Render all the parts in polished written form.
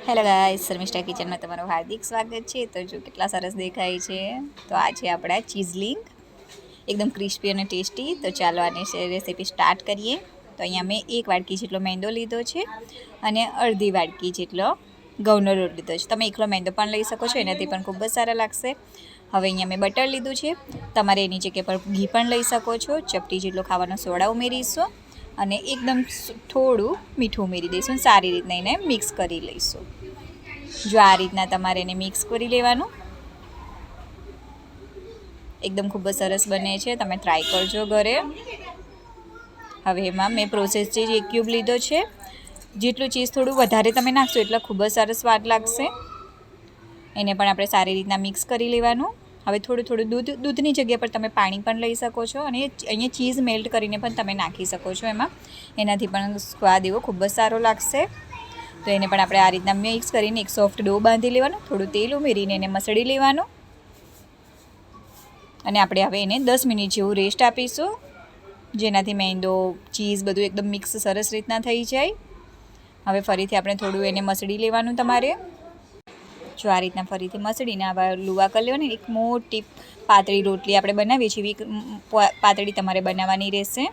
Hello guys, Sharmishtha કિચનમાં તમારું હાર્દિક સ્વાગત છે। તો જો કેટલા સરસ દેખાય છે। તો આ છે આપણા ચીઝલિંગ, એકદમ ક્રિસ્પી અને ટેસ્ટી। તો ચાલો આની રેસીપી સ્ટાર્ટ કરીએ। તો અહીંયા મેં 1 વાટકી જેટલો મેંદો લીધો છે અને અડધી વાટકી જેટલો ઘઉંનો લોટ લીધો છે। તમે એકલો મેંદો પણ લઈ શકો છો, એનાથી પણ ખૂબ જ સારા લાગશે। હવે અહીંયા મેં બટર લીધું છે, તમારે એની જગ્યા પર ઘી પણ લઈ શકો છો। ચપટી જેટલો ખાવાનો સોડા ઉમેરીશું અને એકદમ થોડું મીઠું ઉમેરી દઈશું। સારી રીતના એને મિક્સ કરી લઈશું। જો આ રીતના તમારે એને મિક્સ કરી લેવાનું, એકદમ ખૂબ જ સરસ બને છે, તમે ટ્રાય કરજો ઘરે। હવે એમાં મેં પ્રોસેસ ચીઝ 1 ક્યુબ લીધો છે। જેટલું ચીઝ થોડું વધારે તમે નાખશો એટલે ખૂબ જ સરસ સ્વાદ લાગશે। એને પણ આપણે સારી રીતના મિક્સ કરી લેવાનું। હવે થોડું દૂધની જગ્યા પર તમે પાણી પણ લઈ શકો છો અને અહીંયા ચીઝ મેલ્ટ કરીને પણ તમે નાખી શકો છો એમાં, એનાથી પણ સ્વાદ એવો ખૂબ જ સારો લાગશે। તો એને પણ આપણે આ રીતના મિક્સ કરીને એક સોફ્ટ ડો બાંધી લેવાનો, થોડું તેલ ઉમેરીને એને મસળી લેવાનું અને આપણે હવે એને 10 મિનિટ જેવું રેસ્ટ આપીશું, જેનાથી મેંદો ચીઝ બધું એકદમ મિક્સ સરસ રીતના થઈ જાય। હવે ફરીથી આપણે થોડું એને મસળી લેવાનું તમારે। જો આ રીતના ફરીથી મસળીને આવા લુવા કરી લેવાની। એક મોટી પાતળી રોટલી આપણે બનાવીએ છીએ એવી પાતળી તમારે બનાવવાની રહેશે।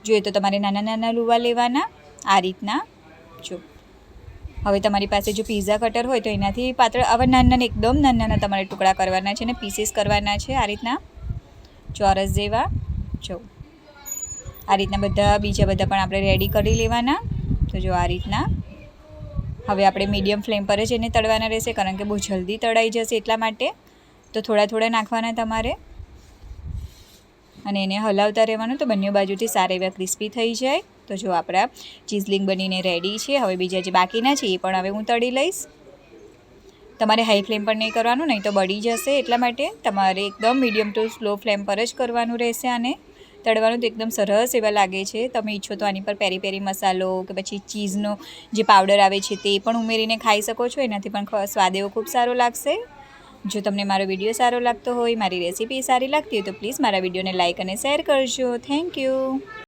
જોઈએ તો તમારે નાના નાના લુવા લેવાના આ રીતના। જો હવે તમારી પાસે જો પિઝા કટર હોય તો એનાથી પાતળા આવા નાના એકદમ નાના તમારે ટુકડા કરવાના છે અને પીસીસ કરવાના છે આ રીતના ચોરસ જેવા। જો આ રીતના બીજા બધા પણ આપણે રેડી કરી લેવાના। તો જો આ રીતના હવે આપણે મીડિયમ ફ્લેમ પર જ એને તળવાના રહેશે, કારણ કે બહુ જલ્દી તળાઈ જશે એટલા માટે। તો થોડા નાખવાના તમારે અને એને હલાવતા રહેવાનું, તો બંને બાજુથી સારા એવા ક્રિસ્પી થઈ જાય। તો જો આપણા ચીઝલિંગ બનીને રેડી છે। હવે બીજા જે બાકીના છે એ પણ હવે હું તળી લઈશ। તમારે હાઈ ફ્લેમ પર નહીં કરવાનું, નહીં તો બળી જશે, એટલા માટે તમારે એકદમ મીડિયમ ટુ સ્લો ફ્લેમ પર જ કરવાનું રહેશે આને તળવાનું। તો એકદમ સરસ એવા લાગે છે। તમે ઈચ્છો તો આની પર પેરી પેરી મસાલો કે પછી ચીઝનો જે પાવડર આવે છે તે પણ ઉમેરીને ખાઈ શકો છો, એનાથી પણ સ્વાદ એવો ખૂબ સારો લાગશે। જો તમને મારો વિડીયો સારો લાગતો હોય, મારી રેસીપી સારી લાગતી હોય તો પ્લીઝ મારા વિડીયોને લાઇક અને શેર કરજો। Thank you.